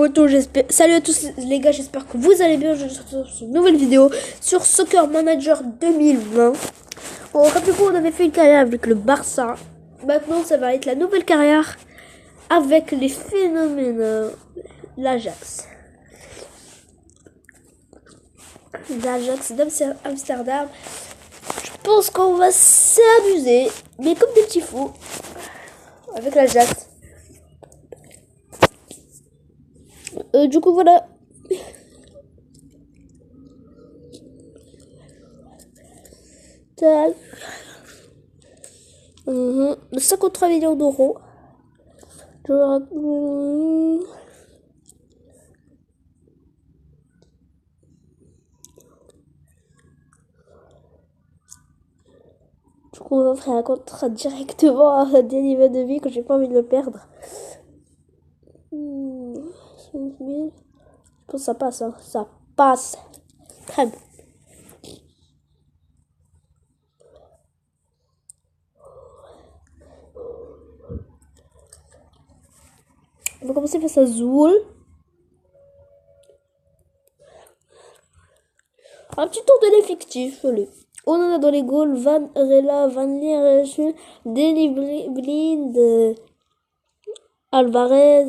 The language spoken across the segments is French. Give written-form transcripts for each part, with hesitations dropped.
potos, salut à tous les gars, j'espère que vous allez bien. Je suis sur une nouvelle vidéo sur Soccer Manager 2020. Bon, rappelez-vous, on avait fait une carrière avec le Barça. Maintenant, ça va être la nouvelle carrière avec les phénomènes l'Ajax. L'Ajax d'Amsterdam. Je pense qu'on va s'amuser, mais comme des petits fous, avec l'Ajax. Du coup, voilà. Tac. 53 millions d'euros. Du coup, on va faire un contrat directement à des niveaux de vie que j'ai pas envie de le perdre. 5 000. Je pense que ça passe, hein. Ça passe. Très bien. On va commencer face à Zoul. Un petit tour de l'effectif. Allez. On en a dans les goals Van Rela, Van Leer, Danny Blind, Alvarez,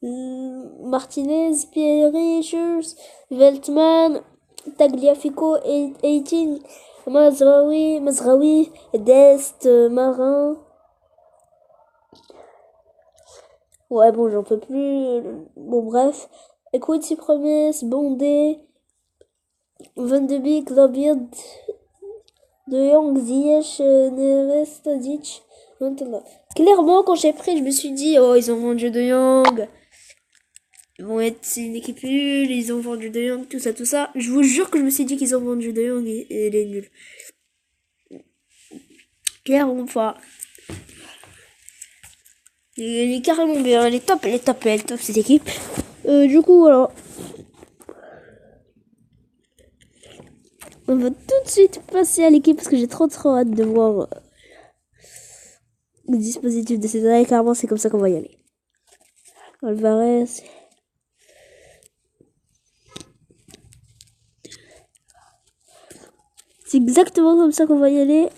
Martinez, Pierre Schulz, Veltman, Tagliafico, 18, Mazraoui, Dest, Marin. Ouais, bon, j'en peux plus. Bon, bref. Equity Promesse, Bondé, Van de Beek, Lobbyard, De Jong, Ziyech, Neres, Tadic. Clairement, quand j'ai pris, je me suis dit, oh, ils ont vendu De Jong. Ils vont être, c'est une équipe nulle, ils ont vendu De Jong, tout ça, tout ça. Je vous jure que je me suis dit qu'ils ont vendu De Jong et il est nul. Clairement pas. Il est carrément bien, elle est top cette équipe. Du coup, voilà. On va tout de suite passer à l'équipe parce que j'ai trop hâte de voir le dispositif de ces années. Carrément, c'est comme ça qu'on va y aller. Alvarez. C'est exactement comme ça qu'on va y aller.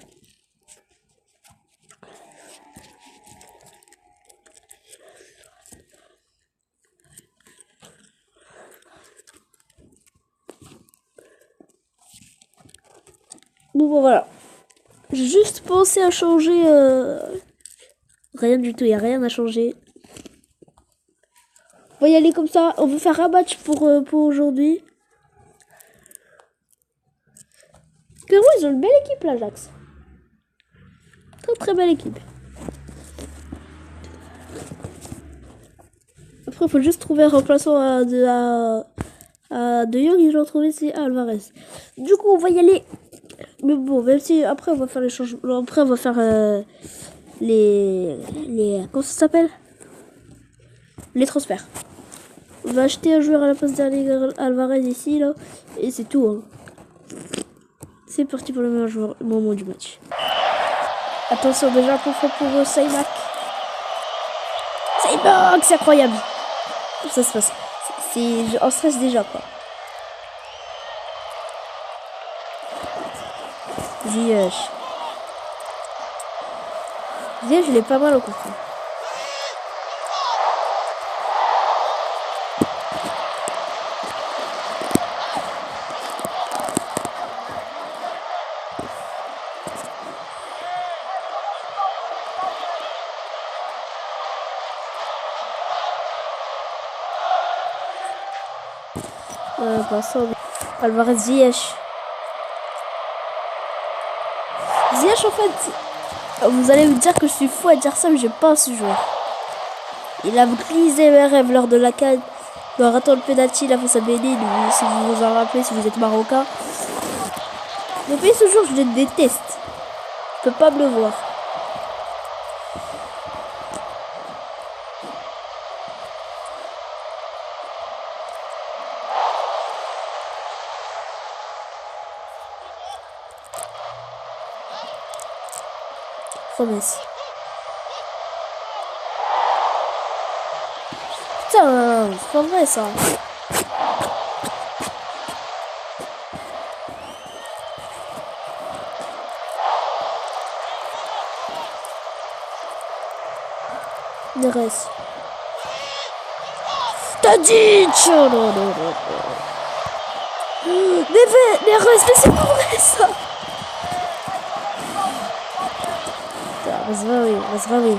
Bon, voilà. J'ai juste pensé à changer. Rien du tout, il n'y a rien à changer. On va y aller comme ça. On veut faire un match pour aujourd'hui. Clairement, ils ont une belle équipe, l'Ajax. Très belle équipe. Après, il faut juste trouver un remplaçant à De Jong. Ils l'ont trouvé, c'est Alvarez. Du coup, on va y aller. Mais bon, même si après on va faire les changements, après on va faire les comment ça s'appelle, les transferts. On va acheter un joueur à la place d'Erling Alvarez ici là et c'est tout. Hein. C'est parti pour le meilleur joueur, moment du match. Attention déjà pour Saimak. Saimak, c'est incroyable. Ça se passe. C'est en stress déjà quoi. Ziyech, je l'ai pas mal au coup. Passons. Alvarez, Ziyech. Ziyech, en fait, vous allez me dire que je suis fou à dire ça, mais j'aime pas ce joueur. Il a brisé mes rêves lors de la CAN. En ratant le penalty, la face à Bénin, si vous vous en rappelez, si vous êtes marocain. Depuis ce jour, je le déteste. Je peux pas me le voir. Promesse. Putain. ça. C'est pas vrai, ça. Neres. Tadic! Oh non, non, non, non. Neres, mais c'est pas vrai, ça. Razraoui.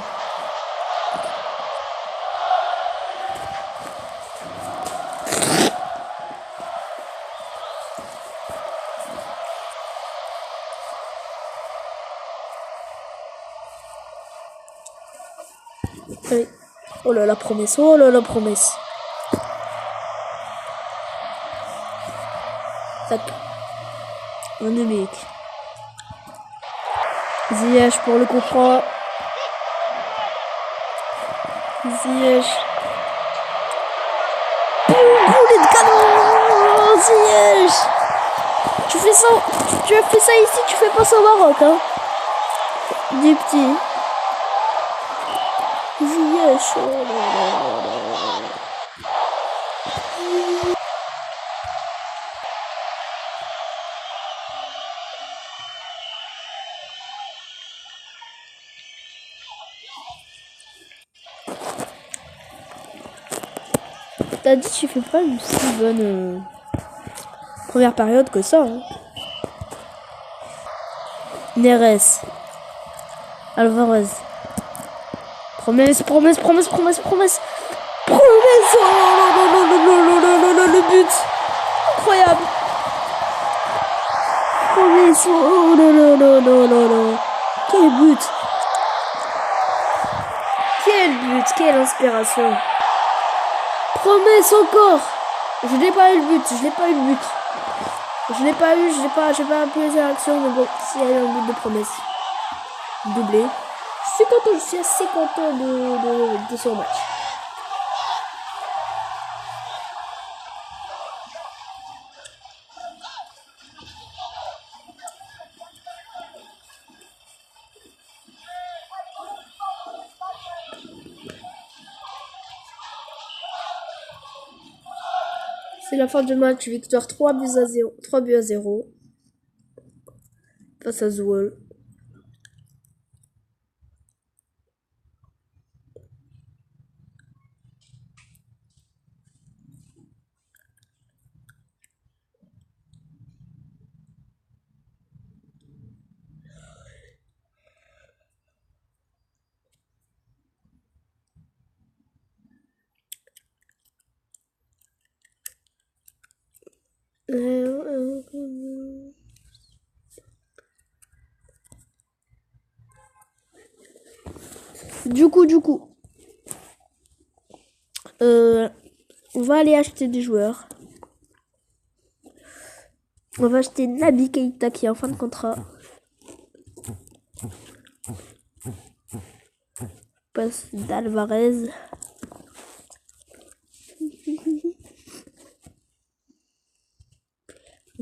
Allez. Oh là la promesse, oh là la promesse. Tac. Un numérique. Ziyech pour le coup franc. Ziyech. Boulet de canon. Ziyech. Tu fais ça, tu as fait ça ici, tu fais pas ça au Maroc, hein. Du petit. Ziyech. Oh là là là là. T'as dit tu fais pas une si bonne première période que ça, hein. Neres. Alvarez. Promesse. Oh non, le but. Incroyable. Promesse. Oh non. Quel but. Quelle inspiration. Promesse encore. Je n'ai pas eu le but. J'ai pas appuyé sur l'action, mais bon, s'il y a eu un but de promesse. Doublé. Je suis assez content de ce match. C'est la fin du match, victoire 3 buts à 0 face à Zwolle. Du coup, on va aller acheter des joueurs. On va acheter Naby Keita qui est en fin de contrat. Passe d'Alvarez.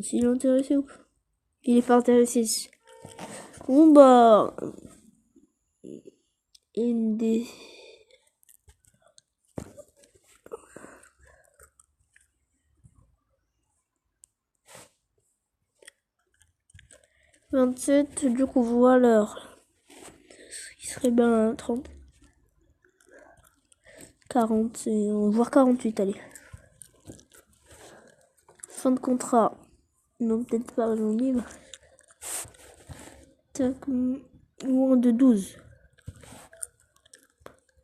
S'il est intéressé ou pas? Il est pas intéressé. Bon bah... Une des... « 27, du coup, voilà. Il serait bien 30. 40, voire 48, allez. Fin de contrat. Non, peut-être pas en libre. Tac, moins de 12.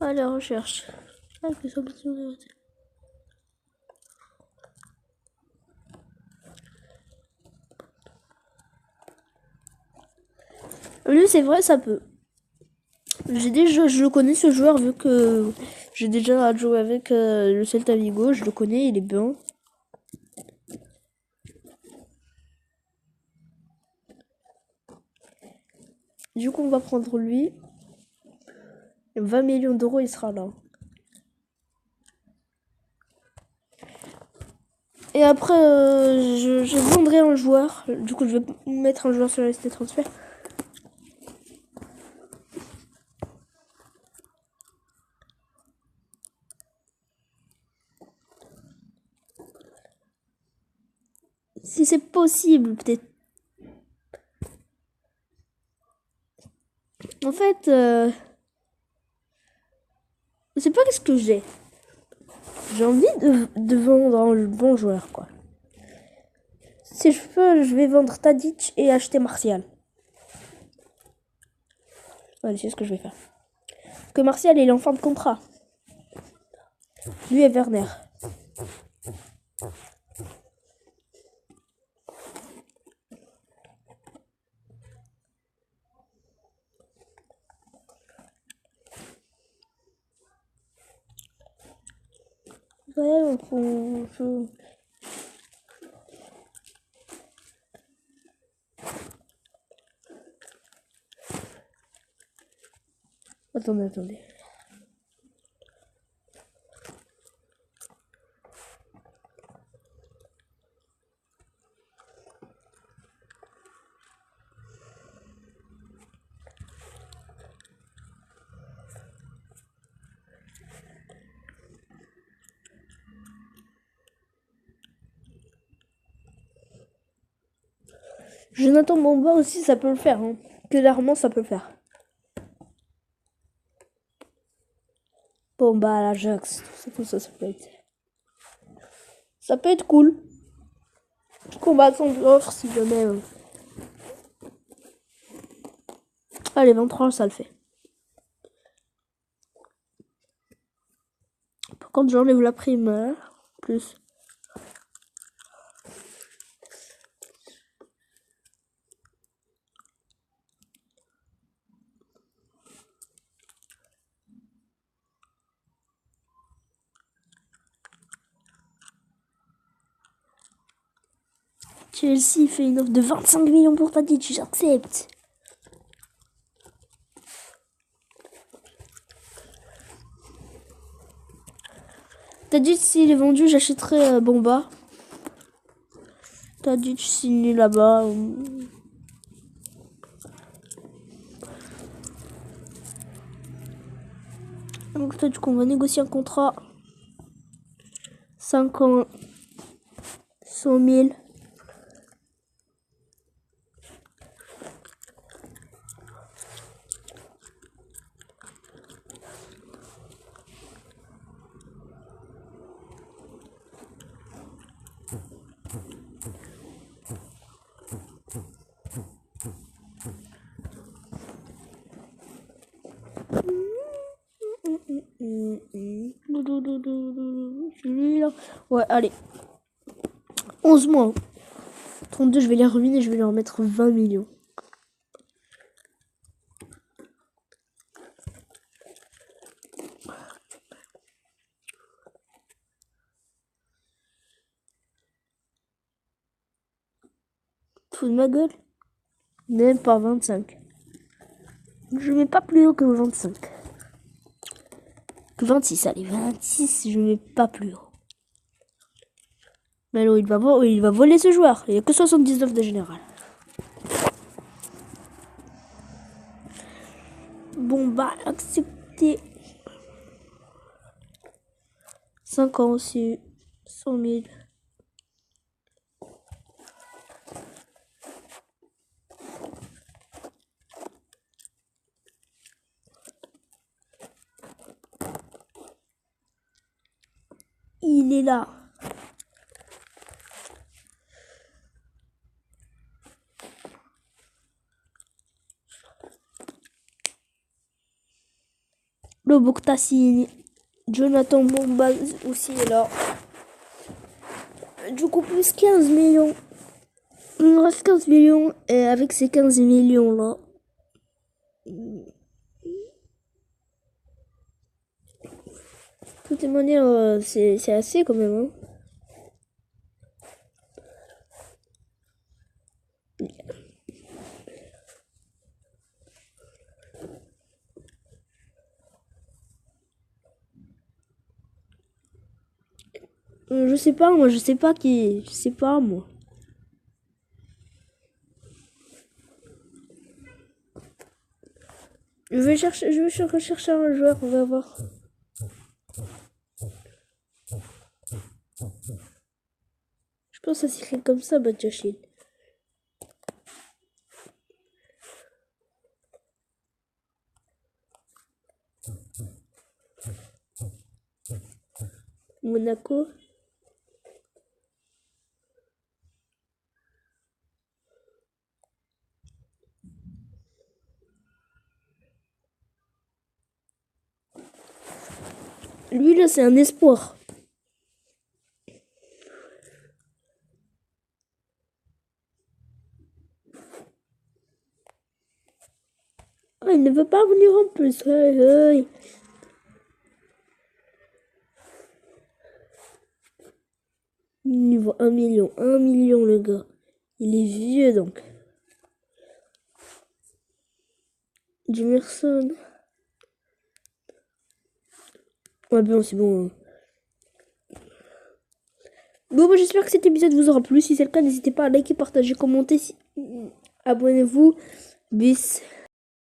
Allez, recherche. Lui, c'est vrai, ça peut. Je le connais ce joueur vu que j'ai déjà joué avec le Celta Vigo. Je le connais, il est bien. Du coup, on va prendre lui. 20 millions d'euros, il sera là. Et après, je vendrai un joueur. Du coup, je vais mettre un joueur sur la liste des transferts. Si c'est possible, peut-être. En fait, je sais pas qu'est-ce que j'ai. J'ai envie de vendre un bon joueur, quoi. Si je peux, je vais vendre Tadic et acheter Martial. Allez, c'est ce que je vais faire. Parce que Martial, il est en fin de contrat. Lui et Werner. Ouais, attendez. Jonathan Bomba aussi, ça peut le faire. Hein. Clairement, ça peut le faire. Bomba à l'Ajax. Ça peut être. Ça peut être cool. Combat sans offre si jamais. Allez, 23, ça le fait. Par contre, j'enlève la prime. Plus. Chelsea fait une offre de 25 millions pour Tadic, j'accepte. Tadic, s'il est vendu, j'achèterai Bomba. Tadic signé là-bas. Donc peut-être qu'on va négocier un contrat. 5 ans. 100 000. Ouais, allez. 11 mois. 32, je vais les ruiner, je vais leur mettre 20 millions. Fous de ma gueule. Même pas 25. Je mets pas plus haut que 25. Que 26, allez, 26, je mets pas plus haut. Mais non, il va voler ce joueur. Il n'y a que 79 de général. Bon, bah, accepter. 5 ans aussi. 100 000. Il est là. Le Bouktassi. Jonathan Bomba aussi est là. Du coup, plus 15 millions. Il me reste 15 millions. Et avec ces 15 millions là. De toutes les manières, c'est assez quand même. Hein. Je sais pas, moi, je sais pas qui. Je sais pas, moi. Je vais rechercher un joueur, on va voir. Je pense que ça s'écrit comme ça, Badiachil. Monaco. Lui, là, c'est un espoir. Ah, il ne veut pas venir en plus. Hey, hey. Niveau 1 million. 1 million, le gars. Il est vieux, donc. Jimerson. Ouais, bon, c'est bon. Bon, bah, j'espère que cet épisode vous aura plu. Si c'est le cas, n'hésitez pas à liker, partager, commenter. Abonnez-vous. Bis.